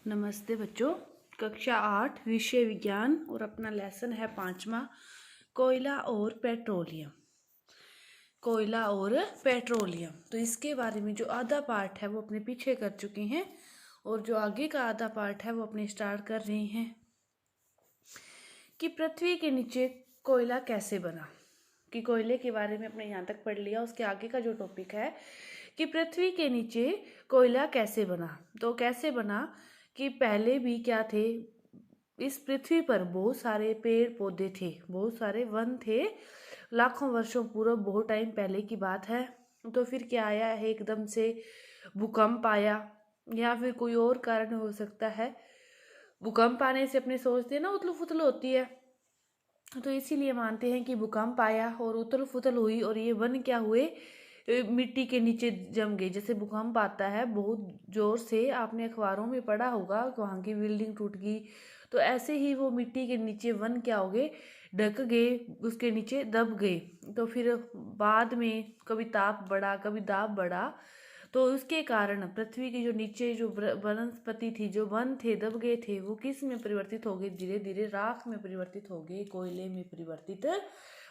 नमस्ते बच्चों। कक्षा 8 विषय विज्ञान और अपना लेसन है 5वां, कोयला और पेट्रोलियम। कोयला और पेट्रोलियम, तो इसके बारे में जो आधा पार्ट है वो अपने पीछे कर चुके हैं और जो आगे का आधा पार्ट है वो अपने स्टार्ट कर रहे हैं कि पृथ्वी के नीचे कोयला कैसे बना। कि कोयले के बारे में अपने यहाँ तक पढ़ लिया। उसके आगे का जो टॉपिक है कि पृथ्वी के नीचे कोयला कैसे बना। तो कैसे बना कि पहले भी क्या थे, इस पृथ्वी पर बहुत सारे पेड़ पौधे थे, बहुत सारे वन थे, लाखों वर्षों पूर्व, बहुत टाइम पहले की बात है। तो फिर क्या आया है, एकदम से भूकंप आया या फिर कोई और कारण हो सकता है। भूकंप आने से अपने सोचते हैं ना उथल फुथल होती है, तो इसीलिए मानते हैं कि भूकंप आया और उथल फुथल हुई और ये वन क्या हुए, मिट्टी के नीचे जम गए। जैसे भूकंप आता है बहुत जोर से, आपने अखबारों में पढ़ा होगा वहाँ की बिल्डिंग टूट गई, तो ऐसे ही वो मिट्टी के नीचे वन क्या हो गए, ढक गए, उसके नीचे दब गए। तो फिर बाद में कभी ताप बढ़ा कभी दाब बढ़ा, तो उसके कारण पृथ्वी के जो नीचे जो वनस्पति थी, जो वन थे, दब गए थे, वो किस में परिवर्तित हो गए, धीरे धीरे राख में परिवर्तित हो गए, कोयले में परिवर्तित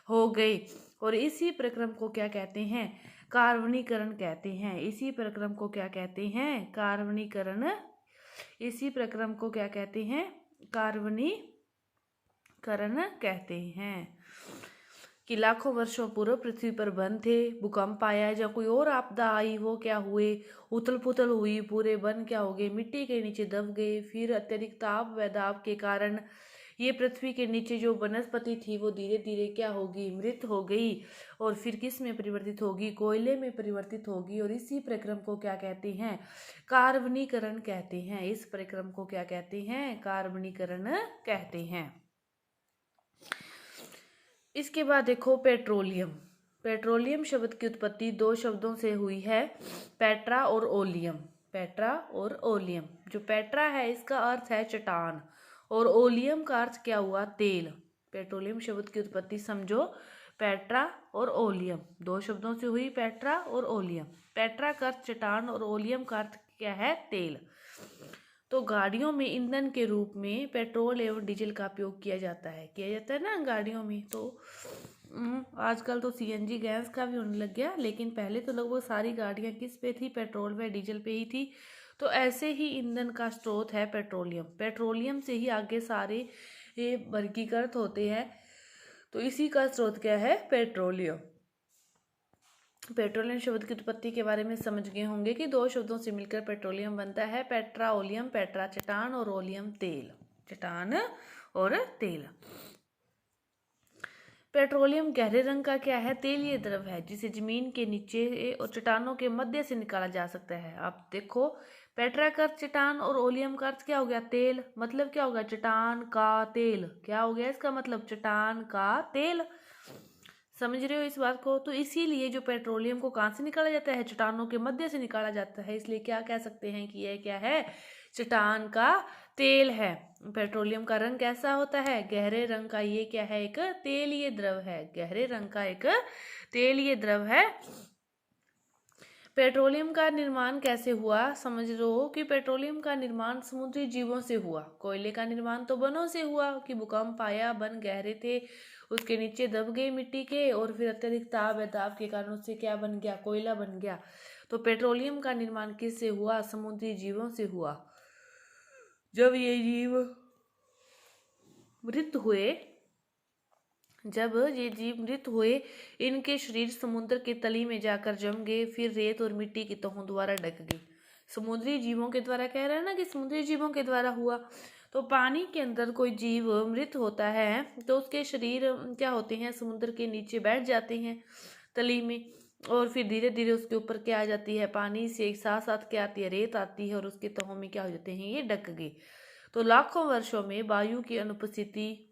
हो गए। और इसी प्रक्रम को क्या कहते हैं, कार्बनीकरण कहते हैं। इसी प्रक्रम को क्या कहते हैं, कार्बनीकरण। इसी प्रक्रम को क्या कहते हैं, कार्बनीकरण कहते हैं। कि लाखों वर्षों पूर्व पृथ्वी पर वन थे, भूकंप आया या कोई और आपदा आई, वो क्या हुए, उथल पुथल हुई, पूरे वन क्या हो गए, मिट्टी के नीचे दब गए। फिर अत्यधिक ताप व दाब के कारण ये पृथ्वी के नीचे जो वनस्पति थी वो धीरे धीरे क्या होगी, मृत हो गई और फिर किस में परिवर्तित होगी, कोयले में परिवर्तित होगी। और इसी प्रक्रम को क्या कहते हैं, कार्बनीकरण कहते हैं। इस प्रक्रम को क्या कहते हैं, कार्बनीकरण कहते हैं। इसके बाद देखो पेट्रोलियम। पेट्रोलियम शब्द की उत्पत्ति दो शब्दों से हुई है, पेट्रा और ओलियम। पेट्रा और ओलियम। जो पेट्रा है इसका अर्थ है चट्टान और ओलियम का अर्थ क्या हुआ, तेल। पेट्रोलियम शब्द की उत्पत्ति समझो, पेट्रा और ओलियम दो शब्दों से हुई, पेट्रा और ओलियम। पेट्रा का अर्थ चट्टान और ओलियम का अर्थ क्या है, तेल। तो गाड़ियों में ईंधन के रूप में पेट्रोल एवं डीजल का उपयोग किया जाता है ना गाड़ियों में। तो आजकल तो सीएनजी गैस का भी होने लग गया, लेकिन पहले तो लगभग सारी गाड़ियां किस पे थी, पेट्रोल व डीजल पे ही थी। तो ऐसे ही ईंधन का स्रोत है पेट्रोलियम। पेट्रोलियम से ही आगे सारे ये वर्गीकृत होते हैं, तो इसी का स्रोत क्या है, पेट्रोलियम। पेट्रोलियम शब्द की उत्पत्ति के बारे में समझ गए होंगे कि दो शब्दों से मिलकर पेट्रोलियम बनता है, पेट्राओलियम। पेट्रा चट्टान और ओलियम तेल, चट्टान और तेल। पेट्रोलियम गहरे रंग का क्या है, तेलीय द्रव है, जिसे जमीन के नीचे और चट्टानों के मध्य से निकाला जा सकता है। अब देखो, पेट्रा का अर्थ चट्टान और ओलियम का अर्थ क्या हो गया, तेल। मतलब क्या होगा, चट्टान का तेल। क्या हो गया इसका मतलब, चट्टान का तेल। समझ रहे हो इस बात को। तो इसीलिए जो पेट्रोलियम को कहाँ से निकाला जाता है, चट्टानों के मध्य से निकाला जाता है, इसलिए क्या कह सकते हैं कि यह क्या है, चट्टान का तेल है। पेट्रोलियम का रंग कैसा होता है, गहरे रंग का। ये क्या है, एक तेलीय द्रव है, गहरे रंग का एक तेलीय द्रव है। पेट्रोलियम का निर्माण कैसे हुआ, समझ लो कि पेट्रोलियम का निर्माण समुद्री जीवों से हुआ। कोयले का निर्माण तो वनों से हुआ कि भूकंप आया, वन गहरे थे, उसके नीचे दब गए मिट्टी के, और फिर अत्यधिक ताप है, ताप के कारण उससे क्या बन गया, कोयला बन गया। तो पेट्रोलियम का निर्माण किससे हुआ, समुद्री जीवों से हुआ। जब ये जीव मृत हुए, इनके शरीर समुद्र के तली में जाकर जम गए, फिर रेत और मिट्टी की तहों द्वारा ढक गए। समुद्री जीवों के द्वारा कह रहा है ना कि समुद्री जीवों के द्वारा हुआ। तो पानी के अंदर कोई जीव मृत होता है तो उसके शरीर क्या होते हैं, समुद्र के नीचे बैठ जाते हैं तली में, और फिर धीरे धीरे उसके ऊपर क्या आ जाती है, पानी से एक साथ साथ क्या आती है, रेत आती है, और उसके तहों में क्या हो जाते हैं, ये ढक गए। तो लाखों वर्षों में वायु की अनुपस्थिति,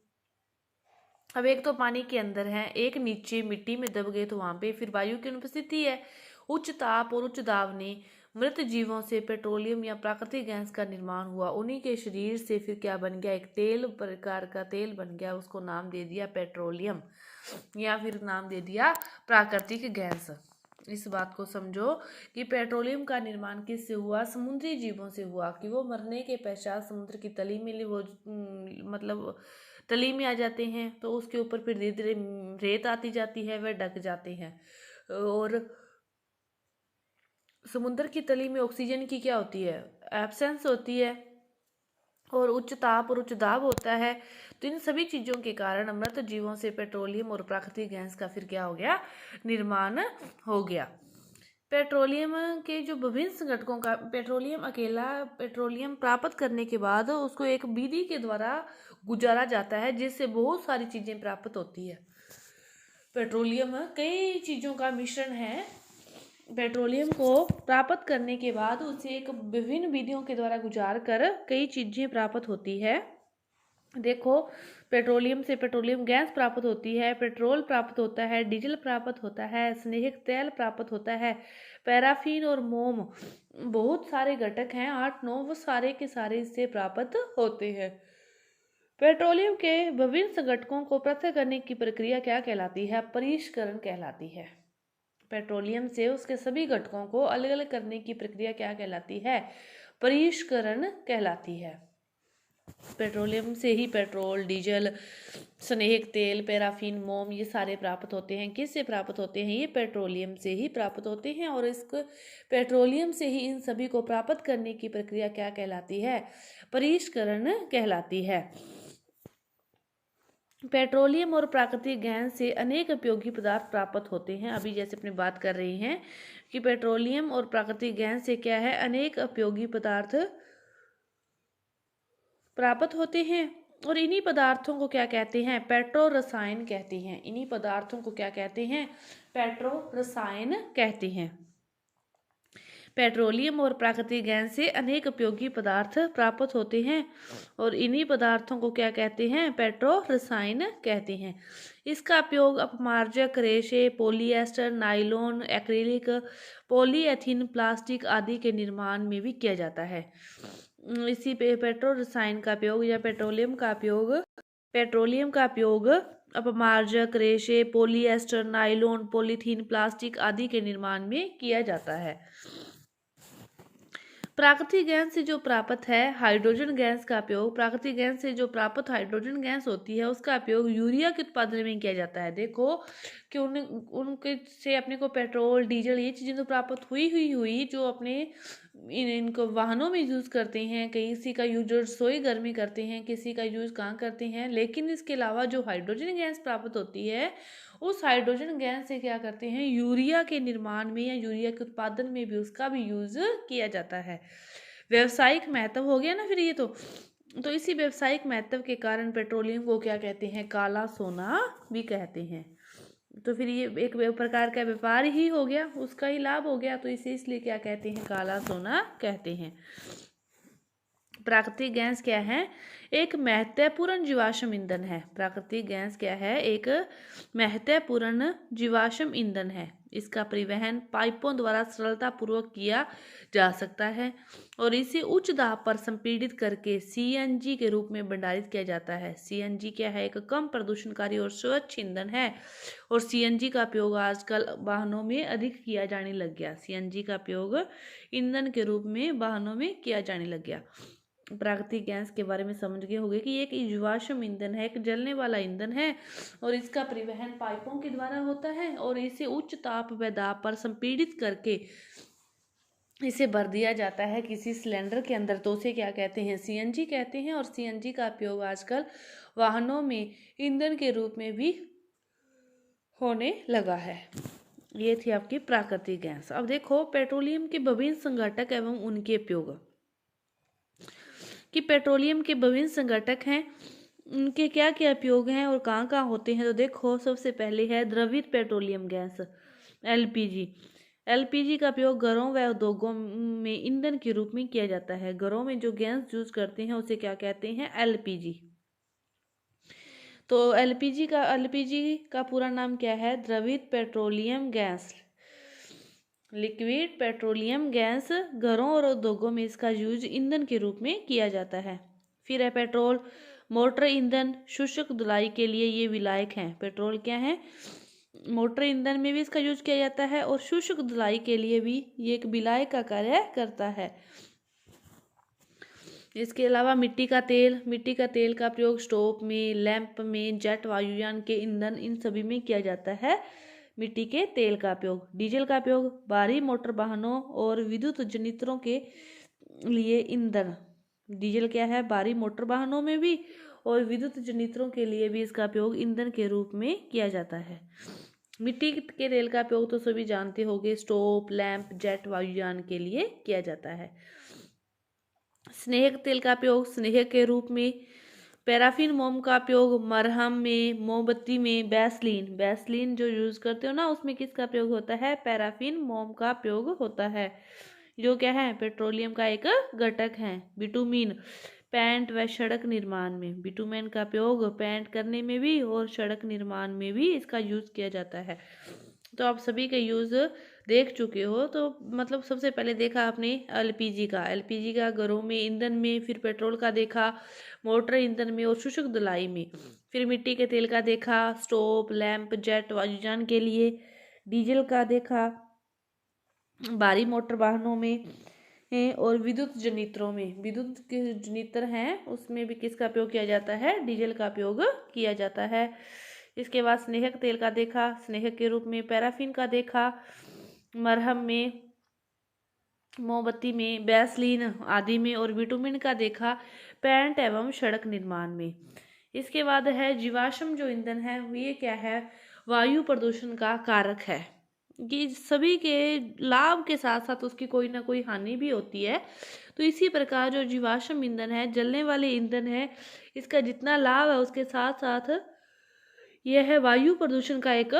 अब एक तो पानी के अंदर है, एक नीचे मिट्टी में दब गए, तो वहां पे फिर वायु की अनुपस्थिति है, उच्च ताप और उच्च दाब ने मृत जीवों से पेट्रोलियम या प्राकृतिक गैस का निर्माण हुआ। उन्हीं के शरीर से फिर क्या बन गया, एक तेल प्रकार का तेल बन गया, उसको नाम दे दिया पेट्रोलियम, या फिर नाम दे दिया प्राकृतिक गैस। इस बात को समझो कि पेट्रोलियम का निर्माण किससे हुआ, समुद्री जीवों से हुआ, कि वो मरने के पश्चात समुद्र की तली में वो मतलब तली में आ जाते हैं, तो उसके ऊपर फिर धीरे धीरे रेत आती जाती है, वह ढक जाते हैं। और समुद्र की तली में ऑक्सीजन की क्या होती है, एब्सेंस होती है, और उच्च ताप और उच्च दाब होता है। तो इन सभी चीज़ों के कारण अमृत जीवों से पेट्रोलियम और प्राकृतिक गैस का फिर क्या हो गया, निर्माण हो गया। पेट्रोलियम के जो विभिन्न घटकों का, पेट्रोलियम अकेला पेट्रोलियम प्राप्त करने के बाद उसको एक विधि के द्वारा गुजारा जाता है, जिससे बहुत सारी चीज़ें प्राप्त होती है। पेट्रोलियम कई चीज़ों का मिश्रण है। पेट्रोलियम को प्राप्त करने के बाद उसे एक विभिन्न विधियों के द्वारा गुजार कर कई चीज़ें प्राप्त होती है। देखो, पेट्रोलियम से पेट्रोलियम गैस प्राप्त होती है, पेट्रोल प्राप्त होता है, डीजल प्राप्त होता है, स्नेहक तेल प्राप्त होता है, पैराफिन और मोम, बहुत सारे घटक हैं, 8-9, वो सारे के सारे इससे प्राप्त होते हैं। पेट्रोलियम के विभिन्न घटकों को पृथक करने की प्रक्रिया क्या कहलाती है, परिष्करण कहलाती है। पेट्रोलियम से उसके सभी घटकों को अलग अलग करने की प्रक्रिया क्या कहलाती है, परिष्करण कहलाती है। पेट्रोलियम से ही पेट्रोल, डीजल, स्नेहक तेल, पैराफिन, मोम, ये सारे प्राप्त होते हैं। किससे प्राप्त होते हैं, ये पेट्रोलियम से ही प्राप्त होते हैं। और इसको पेट्रोलियम से ही इन सभी को प्राप्त करने की प्रक्रिया क्या कहलाती है, परिष्करण कहलाती है। पेट्रोलियम और प्राकृतिक गैस से अनेक उपयोगी पदार्थ प्राप्त होते हैं। अभी जैसे अपनी बात कर रही हैं कि पेट्रोलियम और प्राकृतिक गैस से क्या है, अनेक उपयोगी पदार्थ प्राप्त होते हैं। और इन्हीं पदार्थों को क्या कहते हैं, पेट्रो रसायन कहते हैं। इन्हीं पदार्थों को क्या कहते हैं, पेट्रो रसायन कहते हैं। पेट्रोलियम और प्राकृतिक गैस से अनेक उपयोगी पदार्थ प्राप्त होते हैं, और इन्हीं पदार्थों को क्या कहते हैं, पेट्रो रसायन कहते हैं। इसका उपयोग अपमार्जक, रेशे, पॉलीएस्टर, नाइलॉन, एक्रिलिक, पॉलीएथीन, प्लास्टिक आदि के निर्माण में भी किया जाता है। इसी पेट्रो रसायन का उपयोग या पेट्रोलियम का उपयोग अपमार्जक, रेशे, पॉलीएस्टर, नाइलॉन, पॉलीथीन, प्लास्टिक आदि के निर्माण में किया जाता है। प्राकृतिक गैस से जो प्राप्त है हाइड्रोजन गैस का उपयोग, प्राकृतिक गैस से जो प्राप्त हाइड्रोजन गैस होती है उसका उपयोग यूरिया के उत्पादन में किया जाता है। देखो कि उनके से अपने को पेट्रोल, डीजल, ये चीज़ें तो प्राप्त हुई जो अपने इनको वाहनों में यूज़ करते हैं। किसी का यूज रसोई घर में करते हैं, किसी का यूज़ कहाँ करते हैं। लेकिन इसके अलावा जो हाइड्रोजन गैस प्राप्त होती है, उस हाइड्रोजन गैस से क्या करते हैं, यूरिया के निर्माण में या यूरिया के उत्पादन में भी उसका भी यूज़ किया जाता है। व्यावसायिक महत्व हो गया ना फिर ये तो इसी व्यावसायिक महत्व के कारण पेट्रोलियम को क्या कहते हैं, काला सोना भी कहते हैं। तो फिर ये एक प्रकार का व्यापार ही हो गया, उसका ही लाभ हो गया, तो इसे इसलिए क्या कहते हैं, काला सोना कहते हैं। प्राकृतिक गैस क्या है, एक महत्वपूर्ण जीवाश्म ईंधन है। प्राकृतिक गैस क्या है, एक महत्वपूर्ण जीवाश्म ईंधन है। इसका परिवहन पाइपों द्वारा सरलतापूर्वक किया जा सकता है, और इसे उच्च दाब पर संपीड़ित करके सीएनजी के रूप में भंडारित किया जाता है। सीएनजी क्या है, एक कम प्रदूषणकारी और स्वच्छ ईंधन है, और सीएनजी का उपयोग आजकल वाहनों में अधिक किया जाने लग गया। सीएनजी का उपयोग ईंधन के रूप में वाहनों में किया जाने लग गया। प्राकृतिक गैस के बारे में समझ गए होंगे कि एक जीवाश्म ईंधन है, एक जलने वाला ईंधन है, और इसका परिवहन पाइपों के द्वारा होता है, और इसे उच्च ताप व दाब पर संपीड़ित करके इसे भर दिया जाता है किसी सिलेंडर के अंदर, तो उसे क्या कहते हैं, सीएनजी कहते हैं। और सीएनजी का उपयोग आजकल वाहनों में ईंधन के रूप में भी होने लगा है। ये थी आपकी प्राकृतिक गैस। अब देखो पेट्रोलियम के विभिन्न संघटक एवं उनके उपयोग, कि पेट्रोलियम के विभिन्न संघटक हैं, उनके क्या क्या उपयोग हैं और कहाँ कहाँ होते हैं। तो देखो सबसे पहले है द्रवित पेट्रोलियम गैस, एलपीजी। एलपीजी का उपयोग घरों व उद्योगों में ईंधन के रूप में किया जाता है। घरों में जो गैस यूज करते हैं उसे क्या कहते हैं, एलपीजी। तो एलपीजी का पूरा नाम क्या है, द्रवित petroleum gas, liquid petroleum gas. घरों और उद्योगों में इसका यूज ईंधन के रूप में किया जाता है। फिर है पेट्रोल मोटर ईंधन, शुष्क धुलाई के लिए ये विलायक हैं। पेट्रोल क्या है, मोटर ईंधन में भी इसका यूज किया जाता है और शुष्क धुलाई के लिए भी ये एक विलायक का कार्य करता है। इसके अलावा मिट्टी का तेल का प्रयोग स्टोव में, लैंप में, जेट वायुयान के ईंधन, इन सभी में किया जाता है मिट्टी के तेल का उपयोग। डीजल का उपयोग भारी मोटर वाहनों और विद्युत जनरेटरों के लिए ईंधन। डीजल क्या है, भारी मोटर वाहनों में भी और विद्युत जनरेटरों के लिए भी इसका उपयोग ईंधन के रूप में किया जाता है। मिट्टी के तेल का उपयोग तो सभी जानते होंगे, स्टोव, लैंप, जेट वायुयान के लिए किया जाता है। स्नेहक तेल का उपयोग स्नेहक के रूप में, पैराफिन मोम का उपयोग मरहम में, मोमबत्ती में, वैसलीन जो यूज करते हो ना, उसमें किसका प्रयोग होता है, पैराफिन मोम का प्रयोग होता है, जो क्या है, पेट्रोलियम का एक घटक है। बिटुमीन पेंट व सड़क निर्माण में, बिटुमेन का उपयोग पेंट करने में भी और सड़क निर्माण में भी इसका यूज किया जाता है। तो आप सभी का यूज देख चुके हो। तो मतलब सबसे पहले देखा आपने एलपीजी का घरों में, ईंधन में, फिर पेट्रोल का देखा, मोटर ईंधन में और शुष्क धुलाई में, फिर मिट्टी के तेल का देखा, स्टोव, लैंप, जेट वायुयान के लिए, डीजल का देखा भारी मोटर वाहनों में और विद्युत जनरेटरों में, विद्युत के जनरेटर हैं उसमें भी किसका उपयोग किया जाता है, डीजल का उपयोग किया जाता है। इसके बाद स्नेहक तेल का देखा, स्नेहक के रूप में पैराफिन का देखा, मरहम में, मोमबत्ती में, वैसलीन आदि में और बिटुमिन का देखा पेंट एवं सड़क निर्माण में। इसके बाद है जीवाश्म जो ईंधन है ये क्या है, वायु प्रदूषण का कारक है। ये सभी के लाभ के साथ साथ उसकी कोई ना कोई हानि भी होती है। तो इसी प्रकार जो जीवाश्म ईंधन है, जलने वाले ईंधन है, इसका जितना लाभ है उसके साथ साथ यह है वायु प्रदूषण का एक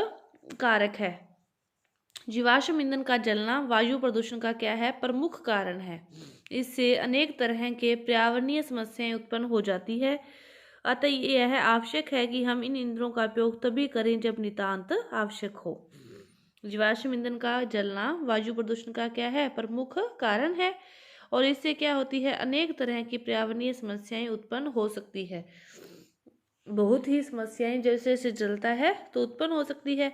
कारक है। जीवाश्म ईंधन का जलना वायु प्रदूषण का क्या है, प्रमुख कारण है। इससे अनेक तरह के पर्यावरणीय समस्याएं उत्पन्न हो जाती है। अतः यह आवश्यक है कि हम इन ईंधनों का उपयोग तभी करें जब नितांत आवश्यक हो। जीवाश्म ईंधन का जलना वायु प्रदूषण का क्या है, प्रमुख कारण है और इससे क्या होती है, अनेक तरह की पर्यावरणीय समस्याएं उत्पन्न हो सकती है। बहुत ही समस्याएं जैसे जैसे जलता है तो उत्पन्न हो सकती है।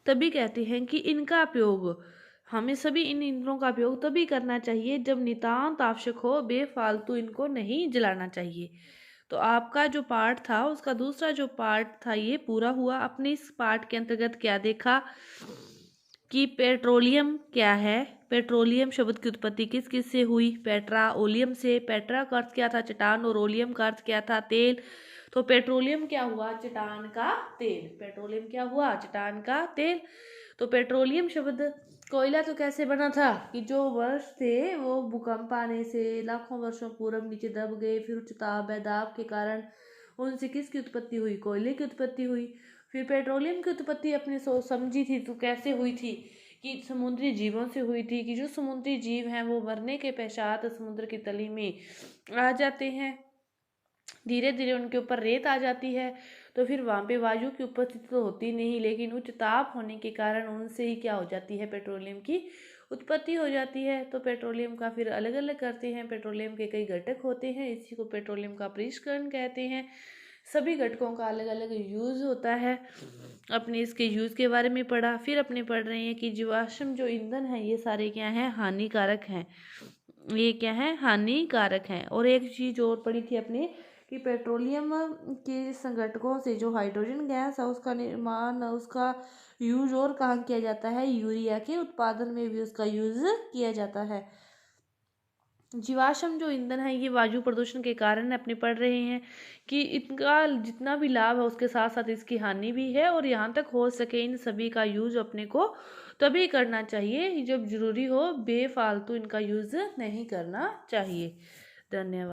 तभी कहते हैं कि इनका उपयोग, हमें सभी इन ईंधनों का उपयोग तभी करना चाहिए जब नितांत आवश्यक हो, बेफालतू इनको नहीं जलाना चाहिए। तो आपका जो पार्ट था उसका दूसरा जो पार्ट था ये पूरा हुआ। अपने इस पार्ट के अंतर्गत क्या देखा कि पेट्रोलियम क्या है, पेट्रोलियम शब्द की उत्पत्ति किस किस से हुई, पेट्रा ओलियम से। पेट्रा का अर्थ क्या था, चट्टान, और ओलियम का अर्थ क्या था, तेल। तो पेट्रोलियम क्या हुआ, चट्टान का तेल। पेट्रोलियम क्या हुआ, चट्टान का तेल। तो पेट्रोलियम शब्द, कोयला तो कैसे बना था कि जो वर्ष थे वो भूकंप आने से लाखों वर्षों पूर्व नीचे दब गए, फिर उच्च ताप दाब के कारण उनसे किसकी उत्पत्ति हुई, कोयले की उत्पत्ति हुई। फिर पेट्रोलियम की उत्पत्ति अपने सोच समझी थी तो कैसे हुई थी कि समुद्री जीवों से हुई थी, कि जो समुद्री जीव हैं वो मरने के पश्चात समुद्र की तली में आ जाते हैं, धीरे धीरे उनके ऊपर रेत आ जाती है, तो फिर वहाँ पे वायु की उपस्थिति तो होती नहीं, लेकिन उच्च ताप होने के कारण उनसे ही क्या हो जाती है, पेट्रोलियम की उत्पत्ति हो जाती है। तो पेट्रोलियम का फिर अलग अलग करते हैं, पेट्रोलियम के कई घटक होते हैं, इसी को पेट्रोलियम का परिष्करण कहते हैं। सभी घटकों का अलग अलग यूज होता है। अपने इसके यूज के बारे में पढ़ा। फिर अपने पढ़ रहे हैं कि जीवाश्म जो ईंधन है ये सारे क्या हैं, हानिकारक हैं। ये क्या है, हानिकारक हैं। और एक चीज और पढ़ी थी अपने कि पेट्रोलियम के संघटकों से जो हाइड्रोजन गैस है उसका निर्माण, उसका यूज और कहाँ किया जाता है, यूरिया के उत्पादन में भी उसका यूज किया जाता है। जीवाश्म जो ईंधन है ये वायु प्रदूषण के कारण अपने पढ़ रहे हैं कि इनका जितना भी लाभ है उसके साथ साथ इसकी हानि भी है, और यहाँ तक हो सके इन सभी का यूज अपने को तभी करना चाहिए जब जरूरी हो, बेफालतू इनका यूज नहीं करना चाहिए। धन्यवाद।